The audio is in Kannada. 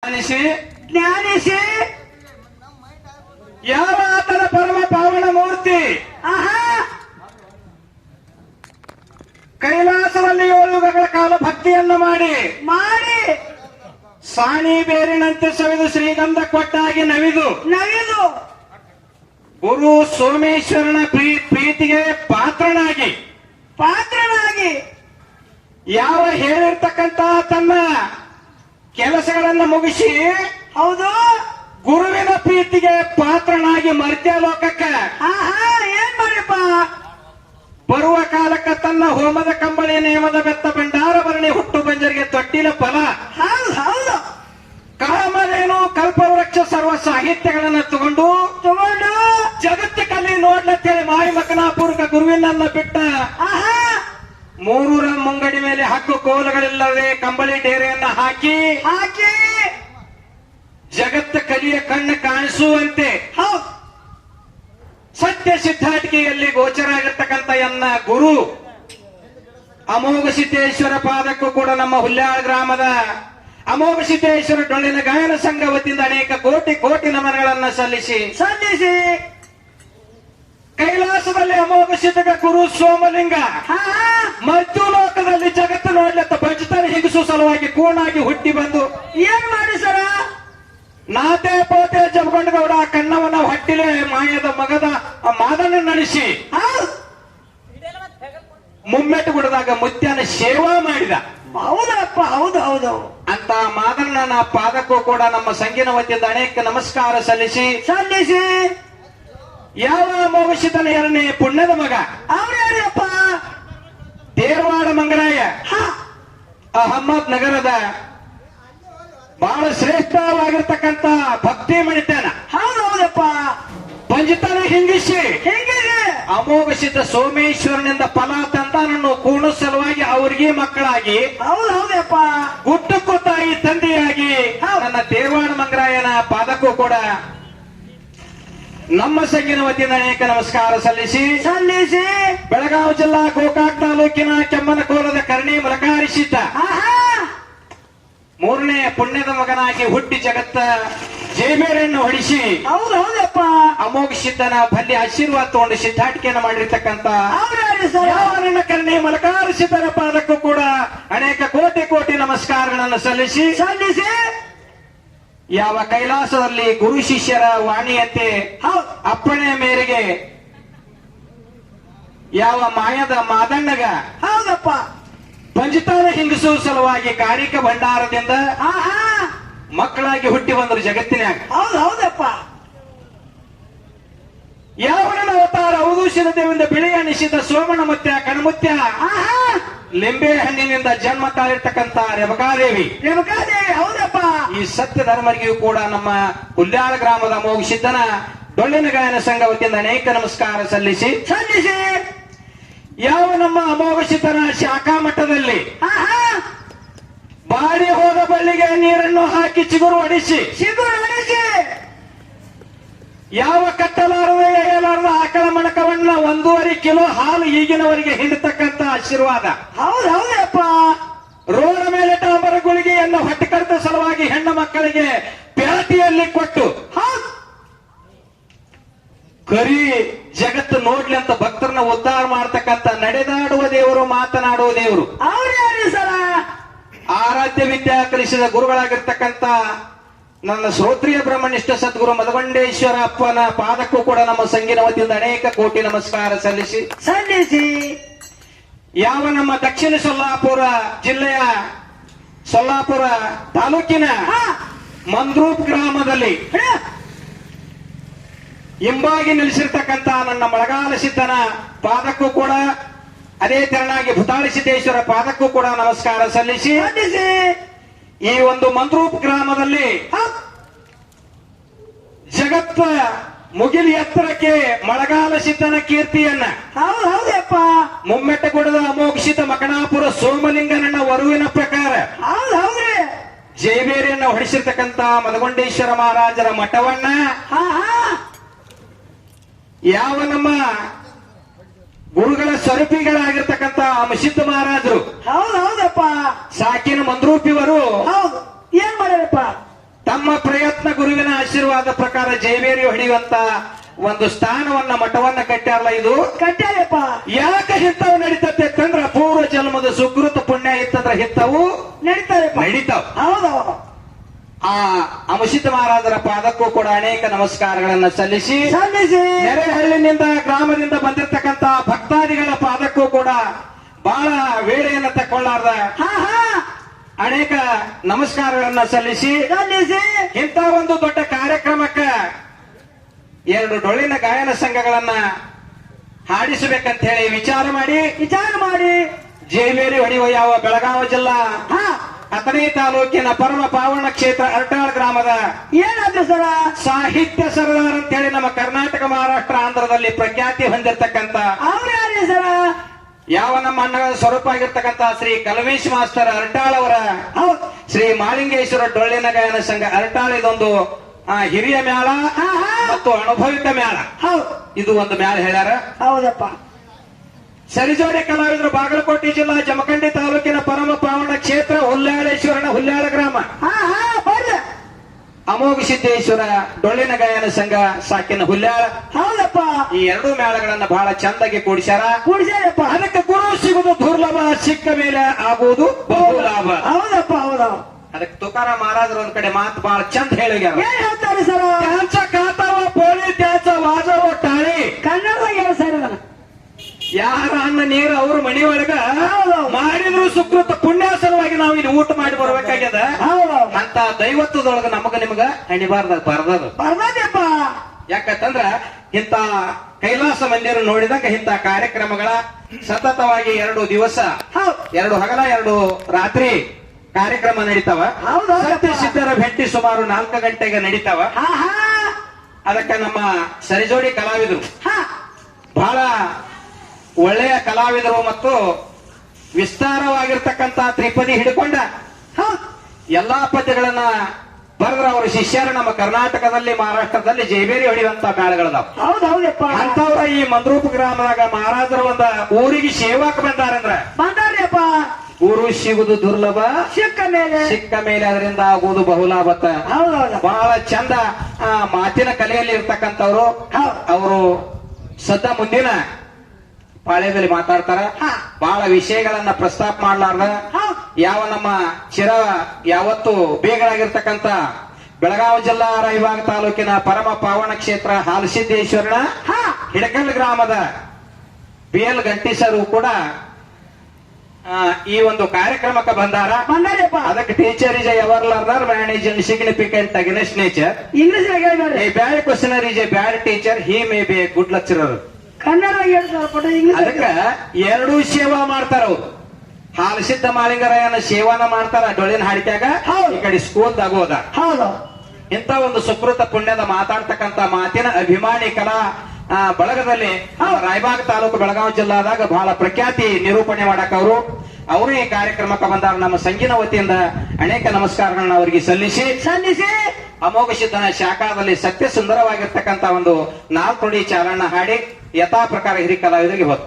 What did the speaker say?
ಜ್ಞಾನಿಸಿ ಯಾವ ಆತನ ಪರಮ ಪಾವನ ಮೂರ್ತಿ ಕೈಲಾಸದಲ್ಲಿ 7 ಯುಗಗಳ ಕಾಲ ಭಕ್ತಿಯನ್ನು ಮಾಡಿ ಸಾಣಿ ಬೇರಿನಂತೆ ಸವಿದು ಶ್ರೀಗಂಧ ಕೊಟ್ಟಾಗಿ ನವಿದು ಗುರು ಸೋಮೇಶ್ವರನ ಪ್ರೀತಿಗೆ ಪಾತ್ರನಾಗಿ ಯಾವ ಹೇಳಿರ್ತಕ್ಕಂತ ತನ್ನ ಕೆಲಸಗಳನ್ನು ಮುಗಿಸಿ ಗುರುವಿನ ಪ್ರೀತಿಗೆ ಪಾತ್ರನಾಗಿ ಮರ್ತ್ಯ ಲೋಕಕ್ಕೆ ಏನ್ ಮಾಡಿಪ್ಪ ಬರುವ ಕಾಲಕ್ಕೆ ತನ್ನ ಹೋಮದ ಕಂಬಳಿ ನೇಮದ ಬೆತ್ತ ಭಂಡಾರ ಭರಣಿ ಹುಟ್ಟು ಬಂಜರಿಗೆ ತೊಟ್ಟಿಲ ಫಲ ಹೌದು ಕಾಮಧೇನು ಕಲ್ಪವೃಕ್ಷ ಸರ್ವ ಸಾಹಿತ್ಯಗಳನ್ನು ತಗೊಂಡು ಜಗತ್ತು ಕಲಿ ನೋಡ್ಲತ್ತೇಳಿ ಮಾಯಿ ಮಕನಾಪುರಕ ಗುರುವಿನನ್ನ ಬಿಟ್ಟ ಮೂರೂರ ಮುಂಗಡಿ ಮೇಲೆ ಹಕ್ಕು ಕೋಲುಗಳಿಲ್ಲದೆ ಕಂಬಳಿ ಡೇರೆಯನ್ನ ಹಾಕಿ ಜಗತ್ತ ಕಲಿಯ ಕಣ್ಣು ಕಾಣಿಸುವಂತೆ ಸತ್ಯ ಸಿದ್ಧಾಟಿಕೆಯಲ್ಲಿ ಗೋಚರ ಆಗಿರ್ತಕ್ಕಂಥ ಎನ್ನ ಗುರು ಅಮೋಘ ಸಿದ್ದೇಶ್ವರ ಪಾದಕ್ಕೂ ಕೂಡ ನಮ್ಮ ಹುಲ್ಯಾಳ ಗ್ರಾಮದ ಅಮೋಘ ಸಿದ್ದೇಶ್ವರ ಡೊಳ್ಳಿನ ಗಾಯನ ಸಂಘ ವತಿಯಿಂದ ಅನೇಕ ಕೋಟಿ ನಮನಗಳನ್ನ ಸಲ್ಲಿಸಿ ಕೈಲಾಸದಲ್ಲಿ ಅಮೋಘ ಸಿದ್ಧಗ ಗುರು ಸೋಮಲಿಂಗ ಮೃತ್ಯು ಲೋಕದಲ್ಲಿ ಜಗತ್ತು ನೋಡ್ಲತ್ತ ಪಂಚತಾನ ಹಿಂಗಸು ಸಲುವಾಗಿ ಕೂಣಾಗಿ ಹುಟ್ಟಿ ಬಂದು ಏನ್ ಮಾಡಿ ಸರ ನಾತೆ ಪೋತೆ ಜಮಗೊಂಡ ಗೌಡ ಕಣ್ಣವನ ಹೊಟ್ಟಿಲೆ ಮಾಯದ ಮಗದ ಮಾದನ ನಡೆಸಿ ಮುಮ್ಮೆಟ್ಟು ಗುಡದಾಗ ಮುತ್ಯನ ಸೇವಾ ಮಾಡಿದ. ಹೌದಪ್ಪ ಹೌದು ಅಂತ ಮಾದನ ಪಾದಕ್ಕೂ ಕೂಡ ನಮ್ಮ ಸಂಘಿನ ವತಿಯಿಂದ ಅನೇಕ ನಮಸ್ಕಾರ ಸಲ್ಲಿಸಿ ಯಾವ ಅಮೋಘಸಿತನ 2ನೇ ಪುಣ್ಯದ ಮಗ ಅವ್ರ್ಯಾರಪ್ಪ ದೇರವಾಡ ಮಂಗರಾಯ ಅಹಮದ್ ನಗರದ ಬಹಳ ಶ್ರೇಷ್ಠವಾಗಿರ್ತಕ್ಕಂಥ ಭಕ್ತಿ ಮಣಿತನ ಹೌದಪ್ಪ ಪಂಚತನ ಹಿಂಗಿಸಿ ಅಮೋಘಸಿತ ಸೋಮೇಶ್ವರನಿಂದ ಫಲ ತಂದನನ್ನು ಕೂಣ ಸಲುವಾಗಿ ಅವ್ರಿಗೆ ಮಕ್ಕಳಾಗಿ ಹೌದಪ್ಪ ಗುಟ್ಟಕ್ಕೂ ತಾಯಿ ತಂದೆಯಾಗಿ ನನ್ನ ದೇರವಾಡ ಮಂಗರಾಯನ ಪಾದಕ್ಕೂ ಕೂಡ ನಮ್ಮ ಸಂಘಿನ ವತಿಯಿಂದ ಅನೇಕ ನಮಸ್ಕಾರ ಸಲ್ಲಿಸಿ ಬೆಳಗಾವಿ ಜಿಲ್ಲಾ ಗೋಕಾಕ್ ತಾಲೂಕಿನ ಕೆಮ್ಮನಕೋಲದ ಕರ್ಣಿ ಮಲಕಾರಿಸಿದ್ದ 3ನೇ ಪುಣ್ಯದ ಮಗನಾಗಿ ಹುಟ್ಟಿ ಜಗತ್ತ ಜೇಬೇರೆಯನ್ನು ಹೊಡಿಸಿ ಹೌದಪ್ಪ ಅಮೋಘ ಸಿದ್ಧನ ಬಲ್ಲಿ ಆಶೀರ್ವಾದ ತಗೊಂಡು ಸಿದ್ಧಾಟಿಕೆಯನ್ನು ಮಾಡಿರ್ತಕ್ಕಂಥ ನನ್ನ ಕರ್ಣಿ ಮಲಕಾರಿಸಿದ್ದರ ಪಾದಕ್ಕೂ ಕೂಡ ಅನೇಕ ಕೋಟಿ ನಮಸ್ಕಾರಗಳನ್ನು ಸಲ್ಲಿಸಿ ಯಾವ ಕೈಲಾಸದಲ್ಲಿ ಗುರು ಶಿಷ್ಯರ ವಾಣಿಯಂತೆ ಅಪ್ಪಣೆಯ ಮೇರೆಗೆ ಯಾವ ಮಾಯದ ಮಾದಣ್ಣಗ ಹೌದಪ್ಪ ಪಂಚತಾನ ಹಿಂಗಿಸುವ ಸಲುವಾಗಿ ಕಾರಿಕ ಭಂಡಾರದಿಂದ ಮಕ್ಕಳಾಗಿ ಹುಟ್ಟಿ ಬಂದರು ಜಗತ್ತಿನಾಗ ಹೌದಪ್ಪ ಯಾವನ ಅವತಾರ ಅವಧೂಷಿತ ದೇವಿಂದ ಬಿಳಿಯ ನಿಷಿದ್ಧ ಸೋಮಣ ಮುತ್ಯ ಕಣಮುತ್ಯ ಲಿಂಬೆ ಹಣ್ಣಿನಿಂದ ಜನ್ಮ ತಾಳಿರ್ತಕ್ಕಂಥ ರೇವಕಾದೇವಿ ಹೌದಪ್ಪ ಈ ಸತ್ಯ ಧರ್ಮರಿಗೂ ಕೂಡ ನಮ್ಮ ಹುಲ್ಯಾಳ ಗ್ರಾಮದ ಅಮೋಘ ಸಿದ್ಧನ ಡೊಳ್ಳಿನ ಗಾಯನ ಸಂಘ ವತಿಯಿಂದ ಅನೇಕ ನಮಸ್ಕಾರ ಸಲ್ಲಿಸಿ ಯಾವ ನಮ್ಮ ಅಮೋಘ ಸಿದ್ಧನ ಶಾಖಾ ಮಠದಲ್ಲಿ ಬಾಡಿ ಹೋದ ಬಳ್ಳಿಗೆ ನೀರನ್ನು ಹಾಕಿ ಚಿಗುರು ಹೊಡಿಸಿ ಯಾವ ಕಟ್ಟಲಾರದ ಎಳೆಯಲಾರದ ಆಕಳ ಮಣಕವನ್ನ 1.5 ಕಿಲೋ ಹಾಲು ಈಗಿನವರಿಗೆ ಹಿಂಡತಕ್ಕಂತ ಆಶೀರ್ವಾದ ಹೌದಪ್ಪ ರೋಡ ಮೇಲೆ ಟಾಂಬರ ಗುಳಿಗೆಯನ್ನು ಹೊಟ್ಟೆ ಕಡಿತ ಸಲುವಾಗಿ ಹೆಣ್ಣು ಮಕ್ಕಳಿಗೆ ಪ್ಯಾಟಿಯಲ್ಲಿ ಕೊಟ್ಟು ಕರಿ ಜಗತ್ತು ನೋಡ್ಲಿ ಅಂತ ಭಕ್ತರನ್ನ ಉದ್ಧಾರ ಮಾಡ್ತಕ್ಕಂಥ ನಡೆದಾಡುವ ದೇವರು ಮಾತನಾಡುವ ದೇವರು ಸರ ಆರಾಧ್ಯ ವಿದ್ಯಾ ಕಲಿಸಿದ ಗುರುಗಳಾಗಿರ್ತಕ್ಕಂಥ ನನ್ನ ಶ್ರೋತ್ರಿಯ ಬ್ರಹ್ಮನಿಷ್ಠ ಸದ್ಗುರು ಮದಗೊಂಡೇಶ್ವರ ಅಪ್ಪನ ಪಾದಕ್ಕೂ ಕೂಡ ನಮ್ಮ ಸಂಘಿನ ವತಿಯಿಂದ ಅನೇಕ ಕೋಟಿ ನಮಸ್ಕಾರ ಸಲ್ಲಿಸಿ ಯಾವ ನಮ್ಮ ದಕ್ಷಿಣ ಸೊಲ್ಲಾಪುರ ಜಿಲ್ಲೆಯ ಸೊಲ್ಲಾಪುರ ತಾಲೂಕಿನ ಮಂದ್ರೂಪ್ ಗ್ರಾಮದಲ್ಲಿ ಹಿಂಬಾಗಿ ನಿಲ್ಲಿಸಿರ್ತಕ್ಕಂಥ ನನ್ನ ಮಳಗಾಲ ಸಿದ್ಧನ ಪಾದಕ್ಕೂ ಕೂಡ ಅದೇ ತೆರನಾಗಿ ಭುತಾಳಿ ಸಿದ್ದೇಶ್ವರ ಪಾದಕ್ಕೂ ಕೂಡ ನಮಸ್ಕಾರ ಸಲ್ಲಿಸಿ ಈ ಒಂದು ಮಂದ್ರೂಪ್ ಗ್ರಾಮದಲ್ಲಿ ಜಗತ್ತ ಮುಗಿಲಿ ಎತ್ತರಕ್ಕೆ ಮಳಗಾಲ ಸಿದ್ಧನ ಕೀರ್ತಿಯನ್ನ ಹೌದಪ್ಪ ಮುಮ್ಮೆಟ್ಟಗುಡದ ಅಮೋಘಿಸಿದ ಮಕಣಾಪುರ ಸೋಮಲಿಂಗನನ್ನ ವರುವಿನ ಪ್ರಕಾರ ಜಯಬೇರಿಯನ್ನ ಹೊಡಿಸಿರ್ತಕ್ಕಂಥ ಮದಗೊಂಡೇಶ್ವರ ಮಹಾರಾಜರ ಮಠವನ್ನ ಯಾವ ನಮ್ಮ ಗುರುಗಳ ಸ್ವರೂಪಿಗಳಾಗಿರ್ತಕ್ಕಂಥ ಮಸಿದ್ಧ ಮಹಾರಾಜರು ಹೌದಪ್ಪ ಸಾಕಿನ ಮಂದ್ರೂಪಿವರು ಏನ್ ಮಾಡ್ಯಾರಪ್ಪ ನಮ್ಮ ಪ್ರಯತ್ನ ಗುರುವಿನ ಆಶೀರ್ವಾದ ಪ್ರಕಾರ ಜೈವೇರಿ ಹೊಡೆಯುವಂತ ಒಂದು ಸ್ಥಾನವನ್ನ ಮಠವನ್ನ ಕಟ್ಟಾರಲ್ಲ ಇದು ಕಟ್ಟಾರಪ್ಪ. ಯಾಕೆ ಹಿತ್ತವು ನಡೀತತೆ ಅಂತಂದ್ರ ಪೂರ್ವ ಜನ್ಮದ ಸುಕೃತ ಪುಣ್ಯ ಇತ್ತಂದ್ರ ಹಿತ್ತವು ನಡೀತಾರಪ್ಪ. ನಡೀತಾವ. ಹೌದೌದು. ಆ ಅಮುಷಿತ ಮಹಾರಾಜರ ಪಾದಕ್ಕೂ ಕೂಡ ಅನೇಕ ನಮಸ್ಕಾರಗಳನ್ನ ಸಲ್ಲಿಸಿ ಸಲ್ಲಿಸಿ ನೆರೆಹಳ್ಳಿನಿಂದ ಗ್ರಾಮದಿಂದ ಬಂದಿರತಕ್ಕಂತ ಭಕ್ತಾದಿಗಳ ಪಾದಕ್ಕೂ ಕೂಡ ಬಹಳ ವೇಳೆಯನ್ನ ತಕ್ಕೊಳ್ಳಾರ್ದ ಹಾ ಹಾ ಅನೇಕ ನಮಸ್ಕಾರಗಳನ್ನ ಸಲ್ಲಿಸಿ ಸಲ್ಲಿಸಿ ಇಂಥ ಒಂದು ದೊಡ್ಡ ಕಾರ್ಯಕ್ರಮಕ್ಕ 2 ಡೊಳ್ಳಿನ ಗಾಯನ ಸಂಘಗಳನ್ನ ಹಾಡಿಸಬೇಕಂತ ಹೇಳಿ ವಿಚಾರ ಮಾಡಿ ಜೈವೇರಿ ಹೊಡೆಯುವ ಯಾವ ಬೆಳಗಾವಿ ಜಿಲ್ಲಾ ಹಾ ಅಥಣಿ ತಾಲೂಕಿನ ಪರಮ ಪಾವನ ಕ್ಷೇತ್ರ ಅರಟಾಳ್ ಗ್ರಾಮದ ಏನಾದ್ರು ಸರ ಸಾಹಿತ್ಯ ಸರದಾರ್ ಅಂತ ಹೇಳಿ ನಮ್ಮ ಕರ್ನಾಟಕ ಮಹಾರಾಷ್ಟ್ರ ಆಂಧ್ರದಲ್ಲಿ ಪ್ರಖ್ಯಾತಿ ಹೊಂದಿರತಕ್ಕಂತ ಅವ್ರು ಯಾರೇ ಸರ? ಯಾವ ನಮ್ಮ ಅಣ್ಣಗಳ ಸ್ವರೂಪ ಆಗಿರ್ತಕ್ಕಂತ ಶ್ರೀ ಕಲ್ಮೇಶ್ ಮಾಸ್ತರ್ ಅರಟಾಳ್ ಅವರ ಹೌದು. ಶ್ರೀ ಮಾಲಿಂಗೇಶ್ವರ ಡೊಳ್ಳಿನ ಗಾಯನ ಸಂಘ ಅರಟಾಳ್ ಇದೊಂದು ಹಿರಿಯ ಮೇಳ ಹಾ ಹಾ ಮತ್ತು ಅನುಭವಿಕ ಮೇಳ. ಹೌದು. ಇದು ಒಂದು ಮೇಳ ಹೇಳ್ಯಾರ. ಹೌದಪ್ಪ. ಸರಿಜೋಡಿ ಕಲಾವಿದರು ಬಾಗಲಕೋಟೆ ಜಿಲ್ಲಾ ಜಮಖಂಡಿ ತಾಲೂಕಿನ ಪರಮ ಪಾವನ ಕ್ಷೇತ್ರ ಹುಲ್ಯಾಳೇಶ್ವರನ ಹುಲ್ಯಾಳ ಗ್ರಾಮ ಹಾ ಹಾ ಬರ್ರಿ. ಅಮೋಘ ಸಿದ್ದೇಶ್ವರ ಡೊಳ್ಳಿನ ಗಾಯನ ಸಂಘ ಸಾಕಿನ ಹುಲ್ಯಾಳ. ಹೌದಪ್ಪ. ಈ 2 ಮೇಳಗಳನ್ನ ಬಹಳ ಚಂದಾಗಿ ಕೂಡಿಸ್ಯಾರ. ಕುಡಿಸಾರಪ್ಪ. ಅದಕ್ಕೆ ಗುರು ಸಿಗುವುದು ದುರ್ಲಭ, ಸಿಕ್ಕ ಮೇಲೆ ಆಗುವುದು ಬಹುಲಾಭ. ಹೌದಪ್ಪ. ಹೌದೌದು. ಅದಕ್ಕೆ ತುಕಾರಾಮ್ ಮಹಾರಾಜರ ಒಂದ್ ಕಡೆ ಮಾತು ಬಹಳ ಚಂದ ಹೇಳಿಗ್ಯಾರ. ಏನ್ ಹೇಳ್ತಾರೆ ಸರ? ತ್ಯಾಚ ಕಾತಾವ ಪೋಳಿ ತ್ಯಾಚ ವಾಜವ ಟಾಳಿ. ಕನ್ನಡದಾಗ ಹೇಳ ಸರ್ ಇದನ್ನ. ಯಾರ ಅನ್ನ ನೀರು ಅವ್ರ ಮನಿ ಒಳಗ ಹೌದು. ಮಾಡಿದ್ರು ಸುಕೃತ ಪುಣ್ಯಾಸನವಾಗಿ ನಾವು ಇಲ್ಲಿ ಊಟ ಮಾಡಿ ಬರ್ಬೇಕಾಗ್ಯದ. ಹೌದೌದು. ಅಂತ ದೈವತ್ವದೊಳಗ ನಮಗ ನಿಮಗ ಹಣಿಬಾರ್ದಾಗ ಬರ್ದದು. ಬರ್ದಪ್ಪ. ಯಾಕಂತಂದ್ರ ಇಂತ ಕೈಲಾಸ ಮಂದಿರ ನೋಡಿದಾಗ ಇಂತ ಕಾರ್ಯಕ್ರಮಗಳ ಸತತವಾಗಿ 2 ದಿವಸ ಹೌದು. 2 ಹಗಲ 2 ರಾತ್ರಿ ಕಾರ್ಯಕ್ರಮ ನಡೀತಾವ. ಹೌದು. ಸತ್ಯ ಸಿದ್ಧರ ಭೇಟಿ ಸುಮಾರು 4 ಗಂಟೆಗೆ ನಡೀತಾವ. ಹಾ ಹಾ ಅದಕ್ಕೆ ನಮ್ಮ ಸರಿಜೋಡಿ ಕಲಾವಿದರು ಹಾ ಬಹಳ ಒಳ್ಳೆಯ ಕಲಾವಿದರು ಮತ್ತು ವಿಸ್ತಾರವಾಗಿರ್ತಕ್ಕಂತ ತ್ರಿಪದಿ ಹಿಡ್ಕೊಂಡ ಹೌದು. ಎಲ್ಲಾ ಪದ್ಯಗಳನ್ನ ಬರೆದ್ರ ಅವರ ಶಿಷ್ಯರು ನಮ್ಮ ಕರ್ನಾಟಕದಲ್ಲಿ ಮಹಾರಾಷ್ಟ್ರದಲ್ಲಿ ಜೈಬೇರಿ ಹೊಡೆಯುವಂತ ಮೇಳಗಳದಾವ. ಹೌದೌದಪ್ಪ. ಅಂತವ್ರ ಈ ಮಂದ್ರೂಪ ಗ್ರಾಮದಾಗ ಮಹಾರಾಜರ ಒಂದ ಊರಿಗೆ ಸೇವಾಕ್ ಬಂದಾರಂದ್ರ ಬಂದಾರ್ಯಪ್ಪ. ಗುರು ಸಿಗುದು ದುರ್ಲಭ, ಸಿಕ್ಕ ಮೇಲೆ ಅದರಿಂದ ಆಗುವುದು ಬಹುಲಾಭತ್ತ. ಹೌದೌದು. ಬಹಳ ಚಂದ ಮಾತಿನ ಕಲೆಯಲ್ಲಿ ಇರ್ತಕ್ಕಂಥವ್ರು. ಹೌದು. ಅವರು ಸದಾ ಮುಂದಿನ ಪಾಳ್ಯದಲ್ಲಿ ಮಾತಾಡ್ತಾರ. ಹಾ. ಬಹಳ ವಿಷಯಗಳನ್ನ ಪ್ರಸ್ತಾಪ ಮಾಡ್ಲಾರ್ದ ಹೌದು. ಯಾವ ನಮ್ಮ ಯಾವತ್ತು ಬೇಗರಾಗಿರ್ತಕ್ಕಂತ ಬೆಳಗಾವಿ ಜಿಲ್ಲಾ ರಾಯಬಾಗ ತಾಲೂಕಿನ ಪರಮ ಪಾವನ ಕ್ಷೇತ್ರ ಹಾಲಸಿದ್ದೇಶ್ವರನ ಹಾ ಹಿಡಕಲ್ ಗ್ರಾಮದ BL ಗಂಟೀಸರು ಕೂಡ ಈ ಒಂದು ಕಾರ್ಯಕ್ರಮಕ್ಕೆ ಬಂದಾರಪ್ಪ. ಅದಕ್ಕೆ teacher is ever learner man is insignificant against nature. English ಹೇಳ್ಬೇಡ್ರಿ. A bad questioner is a bad teacher, he may be a good lecturer. ಕನ್ನಡದಾಗ ಹೇಳ್ತಾರಪ್ಪ. ಇಂಗ್ಲಿಷ್ ಅದಕ್ಕ 2 ಸೇವಾ ಮಾಡ್ತಾರ ಅವ್ರು. ಹಾಲಸಿದ್ದ ಮಾಳಿಂಗರಾಯನ ಸೇವಾನ ಮಾಡ್ತಾರ ಡೊಳ್ಳಿನ ಹಾಡಿಕ್ಯಾಗ. ಹೌದು. ಈ ಕಡೆ ಸ್ಕೂಲ್ದಾಗ ಹೋದ. ಹೌದು. ಇಂಥ ಒಂದು ಸುಕೃತ ಪುಣ್ಯದ ಮಾತಾಡ್ತಕ್ಕಂತ ಮಾತಿನ ಅಭಿಮಾನಿ ಕಲಾ ಬಳಗದಲ್ಲಿ ರಾಯಬಾಗ ತಾಲೂಕು ಬೆಳಗಾವಿ ಜಿಲ್ಲಾದಾಗ ಬಹಳ ಪ್ರಖ್ಯಾತಿ ನಿರೂಪಣೆ ಮಾಡಕ್ ಅವರು ಈ ಕಾರ್ಯಕ್ರಮಕ್ಕೆ ಬಂದಾರ. ನಮ್ಮ ಸಂಘಿನ ವತಿಯಿಂದ ಅನೇಕ ನಮಸ್ಕಾರಗಳನ್ನ ಅವರಿಗೆ ಸಲ್ಲಿಸಿ ಅಮೋಘ ಸಿದ್ಧನ ಶಾಖಾದಲ್ಲಿ ಸತ್ಯ ಸುಂದರವಾಗಿರ್ತಕ್ಕಂತ ಒಂದು 4 ನುಡಿ ಚಾಲನ ಹಾಡಿ ಯಥಾ ಪ್ರಕಾರ ಹಿರಿಯ ಕಲಾವಿದರಿಗೆ ಹೋದ.